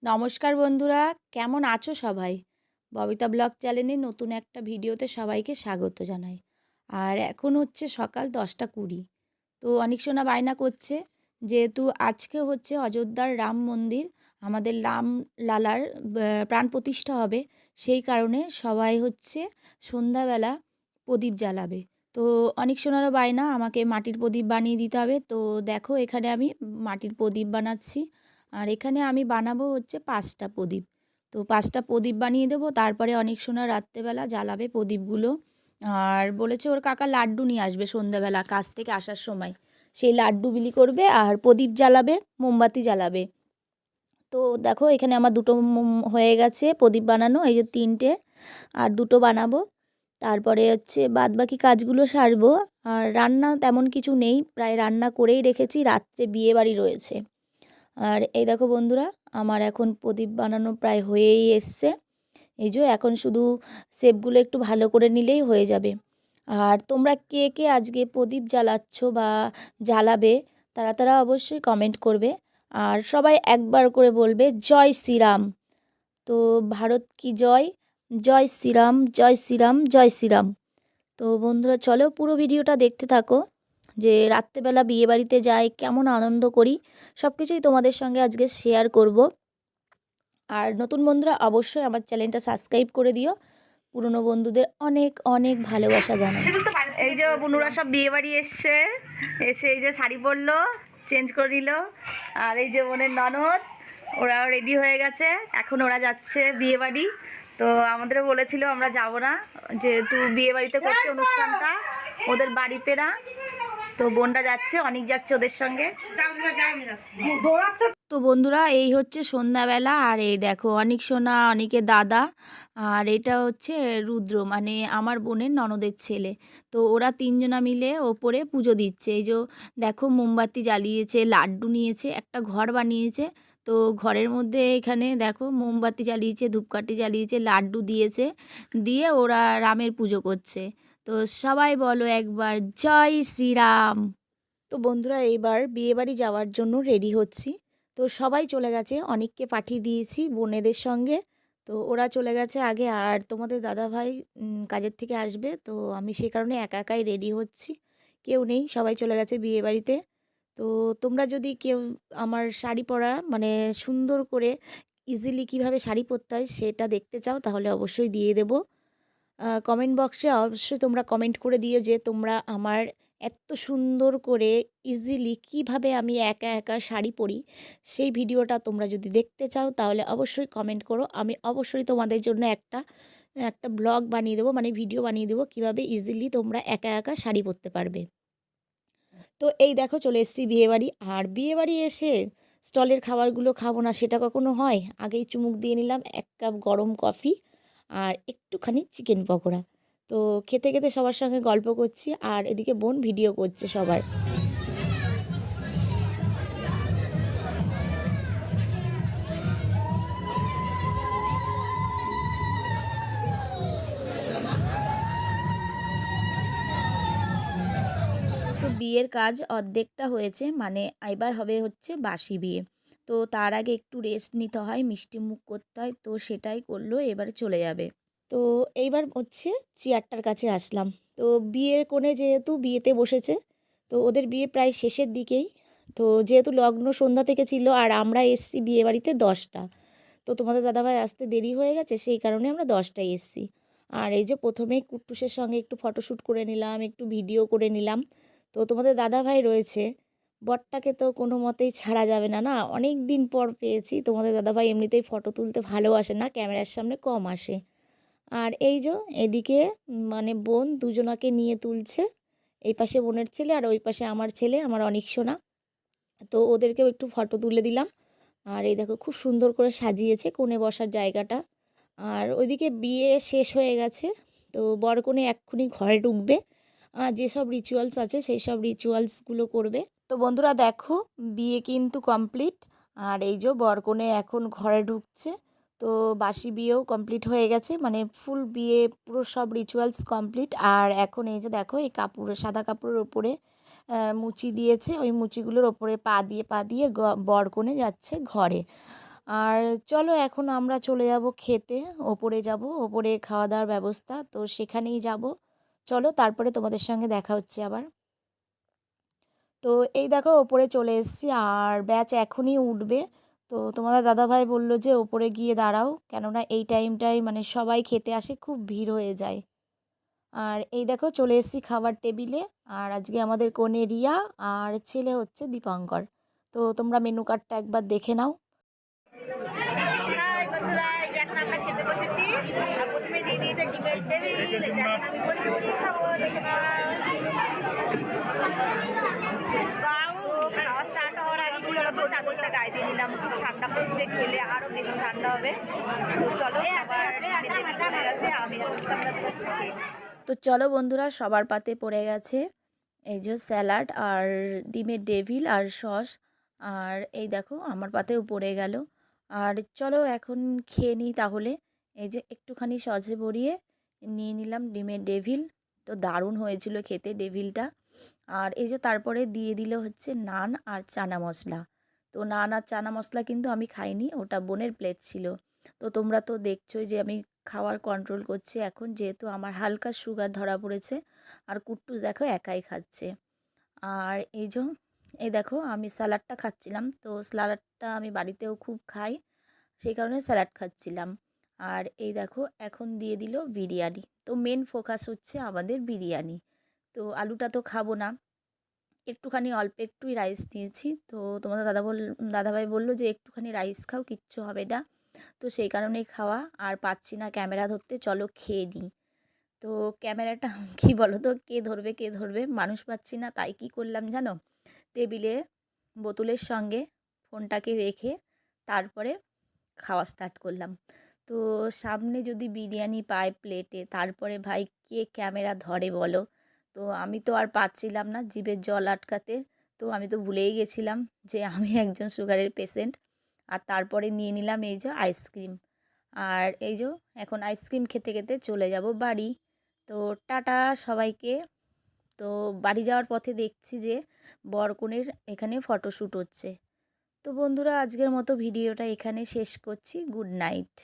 নমস্কার বন্ধুরা, কেমন আছো সবাই? ববিতা ব্লগ চ্যানেলে নতুন একটা ভিডিওতে সবাইকে স্বাগত জানাই। আর এখন হচ্ছে সকাল 10টা 20। তো অনেক সোনা বায়না করছে, যেহেতু আজকে হচ্ছে অযোধ্যার রাম মন্দির, আমাদের রাম লালার প্রাণ প্রতিষ্ঠা হবে, সেই কারণে সবাই হচ্ছে সন্ধ্যাবেলা প্রদীপ জ্বালাবে। তো অনেক সোনারও বায়না আমাকে মাটির প্রদীপ বানিয়ে দিতে হবে। তো দেখো এখানে আমি মাটির প্রদীপ বানাচ্ছি। আর এখানে আমি বানাবো হচ্ছে 5টা প্রদীপ। তো 5টা প্রদীপ বানিয়ে দেবো, তারপরে অনেক সোনা রাত্রেবেলা জ্বালাবে প্রদীপগুলো। আর বলেছে ওর কাকা লাড্ডু নিয়ে আসবে সন্ধ্যাবেলা কাজ থেকে আসার সময়, সেই লাড্ডু বিলি করবে আর প্রদীপ জ্বালাবে, মোমবাতি জ্বালাবে। তো দেখো এখানে আমার দুটো হয়ে গেছে প্রদীপ বানানো, এই যে 3টে, আর দুটো বানাবো। তারপরে হচ্ছে বাদবাকি কাজগুলো সারবো। আর রান্না তেমন কিছু নেই, প্রায় রান্না করেই রেখেছি, রাত্রে বিয়ে বাড়ি রয়েছে। আর এই দেখো বন্ধুরা, আমার এখন প্রদীপ বানানো প্রায় হয়েই এসছে। এই যে এখন শুধু শেপগুলো একটু ভালো করে নিলেই হয়ে যাবে। আর তোমরা কে কে আজকে প্রদীপ জ্বালাচ্ছ বা জ্বালাবে, তারা তারা অবশ্যই কমেন্ট করবে। আর সবাই একবার করে বলবে জয় শ্রীরাম। তো ভারত কি জয়, জয় শ্রীরাম, জয় শ্রীরাম, জয় শ্রীরাম। তো বন্ধুরা চলো পুরো ভিডিওটা দেখতে থাকো, যে রাত্রেবেলা বিয়েবাড়িতে যাই, কেমন আনন্দ করি, সব কিছুই তোমাদের সঙ্গে আজকে শেয়ার করব। আর নতুন বন্ধুরা অবশ্যই আমার চ্যানেলটা সাবস্ক্রাইব করে দিও। পুরনো বন্ধুদের অনেক অনেক ভালোবাসা জানাই। এই যে বন্ধুরা সব বিয়েবাড়ি এসছে, এসে এই যে শাড়ি পরলো, চেঞ্জ করে নিল। আর এই যে বোনের ননদ, ওরাও রেডি হয়ে গেছে, এখন ওরা যাচ্ছে বিয়েবাড়ি। তো আমাদেরও বলেছিল আমরা যাব না, যেহেতু বিয়েবাড়িতে করছে অনুষ্ঠানটা ওদের বাড়িতে না। তো বোনটা যাচ্ছে, অনেক যাচ্ছে ওদের সঙ্গে। তো বন্ধুরা এই হচ্ছে সন্ধ্যাবেলা, আর এই দেখো অনেক সোনা, অনেকে দাদা, আর এটা হচ্ছে রুদ্র, মানে আমার বোনের ননদের ছেলে। তো ওরা তিনজনা মিলে ওপরে পুজো দিচ্ছে। এই যে দেখো মোমবাতি জ্বালিয়েছে, লাড্ডু নিয়েছে, একটা ঘর বানিয়েছে। তো ঘরের মধ্যে এখানে দেখো মোমবাতি জ্বালিয়েছে, ধূপকাঠি জ্বালিয়েছে, লাড্ডু দিয়েছে, দিয়ে ওরা রামের পুজো করছে। তো সবাই বলো একবার জয় শ্রীরাম। তো বন্ধুরা এইবার বিয়েবাড়ি যাওয়ার জন্য রেডি হচ্ছি। তো সবাই চলে গেছে, অনেককে পাঠিয়ে দিয়েছি বোনেদের সঙ্গে। তো ওরা চলে গেছে আগে, আর তোমাদের দাদাভাই কাজের থেকে আসবে, তো আমি সেই কারণে একা একাই রেডি হচ্ছি। কেউ নেই, সবাই চলে গেছে বিয়েবাড়িতে। তো তোমরা যদি কেউ আমার শাড়ি পরা মানে সুন্দর করে ইজিলি কিভাবে শাড়ি পরতে হয় সেটা দেখতে চাও, তাহলে অবশ্যই দিয়ে দেবো। কমেন্ট বক্সে অবশ্যই তোমরা কমেন্ট করে দিও যে তোমরা আমার এত সুন্দর করে ইজিলি কিভাবে আমি একা একা শাড়ি পরি, সেই ভিডিওটা তোমরা যদি দেখতে চাও তাহলে অবশ্যই কমেন্ট করো। আমি অবশ্যই তোমাদের জন্য একটা একটা ব্লগ বানিয়ে দেবো, মানে ভিডিও বানিয়ে দেবো কীভাবে ইজিলি তোমরা একা একা শাড়ি পরতে পারবে। তো এই দেখো চলে এসেছি বিয়েবাড়ি। আর বিয়েবাড়ি এসে স্টলের খাবারগুলো খাবো না সেটা কখনো হয়? আগেই চুমুক দিয়ে নিলাম 1 কাপ গরম কফি আর একটুখানি চিকেন পকোড়া। তো খেতে খেতে সবার সঙ্গে গল্প করছি, আর এদিকে বোন ভিডিও করছে সবার। তো বিয়ের কাজ অর্ধেকটা হয়েছে, মানে এবার হবে হচ্ছে বাসি বিয়ে। তো তার আগে একটু রেস্ট নিতে হয়, মিষ্টি মুখ করতে হয়, তো সেটাই করলো, এবারে চলে যাবে। তো এইবার হচ্ছে চেয়ারটার কাছে আসলাম। তো বিয়ের কোণে যেহেতু বিয়েতে বসেছে, তো ওদের বিয়ে প্রায় শেষের দিকেই। তো যেহেতু লগ্ন সন্ধ্যা থেকে ছিল আর আমরা এসছি বিয়ে বাড়িতে 10টা, তো তোমাদের দাদাভাই আসতে দেরি হয়ে গেছে, সেই কারণে আমরা 10টায় এসছি। আর এই যে প্রথমেই কুট্টুসের সঙ্গে একটু ফটোশ্যুট করে নিলাম, একটু ভিডিও করে নিলাম। তো তোমাদের দাদাভাই রয়েছে, বরটাকে তো কোনো মতেই ছাড়া যাবে না, না অনেক দিন পর পেয়েছি। তোমাদের দাদাভাই এমনিতেই ফটো তুলতে ভালোবাসে না, ক্যামেরার সামনে কম আসে। আর এই যে এদিকে মানে বোন দুজনাকে নিয়ে তুলছে, এই পাশে বোনের ছেলে আর ওই পাশে আমার ছেলে, আমার অনেক সোনা। তো ওদেরকেও একটু ফটো তুলে দিলাম। আর এই দেখো খুব সুন্দর করে সাজিয়েছে কোণে বসার জায়গাটা। আর ওইদিকে বিয়ে শেষ হয়ে গেছে, তো বর কনে এক্ষুনি ঘরে ঢুকবে, যেসব রিচুয়ালস আছে সেই সব রিচুয়ালসগুলো করবে। তো বন্ধুরা দেখো বিয়ে কিন্তু কমপ্লিট, আর এই যে বর কনে এখন ঘরে ঢুকছে। তো বাসি বিয়েও কমপ্লিট হয়ে গেছে, মানে ফুল বিয়ে পুরো সব রিচুয়ালস কমপ্লিট। আর এখন এই যে দেখো এই কাপড়ে, সাদা কাপড়ের ওপরে মুচি দিয়েছে, ওই মুচিগুলোর ওপরে পা দিয়ে বর কনে যাচ্ছে ঘরে। আর চলো এখন আমরা চলে যাব খেতে, ওপরে যাব, ওপরে খাওয়া দাওয়ার ব্যবস্থা তো সেখানেই যাব। চলো তারপরে তোমাদের সঙ্গে দেখা হচ্ছে আবার। তো এই দেখো ওপরে চলে এসেছি আর ব্যাচ এখনই উঠবে। তো তোমাদের দাদাভাই বলল যে ওপরে গিয়ে দাঁড়াও, কেননা এই টাইমটায় মানে সবাই খেতে আসে, খুব ভিড় হয়ে যায়। আর এই দেখো চলে এসেছি খাবার টেবিলে। আর আজকে আমাদের কনে রিয়া আর ছেলে হচ্ছে দীপঙ্কর। তো তোমরা মেনু কার্ডটা একবার দেখে নাও। হাই বন্ধুরা, এই যে এখন আমরা খেতে বসেছি। আর প্রথমে দিয়ে দিয়েছে ডিমের টেবিল। এখন আমি বলি মুড়ি খাবো, দেখে নাও। খাওয়া স্টার্ট হওয়ার আগে কি বলতো, চাদরটা গায়ে দিয়ে নিলাম, খুব ঠান্ডা পড়ছে, খেলে আরো বেশি ঠান্ডা হবে। তো চলো আবার চলে গেছে, আমি এখন সামলাতে গেছি। তো চলো বন্ধুরা, সবার পাতে পড়ে গেছে এই যে স্যালাড আর ডিমের ডেভিল আর সস। আর এই দেখো আমার পাতেও পড়ে গেল। আর চলো এখন খেয়ে নিই তাহলে। এই যে একটুখানি সসে ভরিয়ে নিয়ে নিলাম ডিমের ডেভিল। তো দারুণ হয়েছিল খেতে ডেভিলটা। আর এই যে তারপরে দিয়ে দিল হচ্ছে নান আর চানা মশলা। তো নান আর চানা মশলা কিন্তু আমি খাইনি, ওটা বোনের প্লেট ছিল। তো তোমরা তো দেখছোই যে আমি খাওয়ার কন্ট্রোল করছি এখন, যেহেতু আমার হালকা সুগার ধরা পড়েছে। আর কুট্টুস দেখো একাই খাচ্ছে। আর এই দেখো আমি স্যালাডটা খাচ্ছিলাম, তো স্যালাডটা আমি বাড়িতেও খুব খাই, সেই কারণে স্যালাড খাচ্ছিলাম। আর এই দেখো এখন দিয়ে দিল বিরিয়ানি। তো মেন ফোকাস হচ্ছে আমাদের বিরিয়ানি। তো আলুটা তো খাবো না, একটুখানি অল্প একটুই রাইস নিয়েছি। তো তোমাদের দাদাভাই বললো যে একটুখানি রাইস খাও, কিচ্ছু হবে না। তো সেই কারণেই খাওয়া, আর পাচ্ছি না ক্যামেরা ধরতে, চলো খেয়ে নিই। তো ক্যামেরাটা কি বলো তো, কে ধরবে মানুষ পাচ্ছি না, তাই কি করলাম জানো, টেবিলে বোতলের সঙ্গে ফোনটাকে রেখে তারপরে খাওয়া স্টার্ট করলাম। তো সামনে যদি বিরিয়ানি পায় প্লেটে, তারপরে ভাই কে ক্যামেরা ধরে বলো। তো আমি তো আর পাচ্ছিলাম না জিভের জল আটকাতে। তো আমি তো ভুলেই গেছিলাম যে আমি একজন সুগারের পেশেন্ট। আর তারপরে নিয়ে নিলাম এই যে আইসক্রিম। আর এই যে এখন আইসক্রিম খেতে খেতে চলে যাব বাড়ি। তো টাটা সবাইকে। তো বাড়ি যাওয়ার পথে দেখছি যে বর কনের এখানে ফটোশ্যুট হচ্ছে। তো বন্ধুরা, আজকের মতো ভিডিওটা এখানে শেষ করছি। Good night.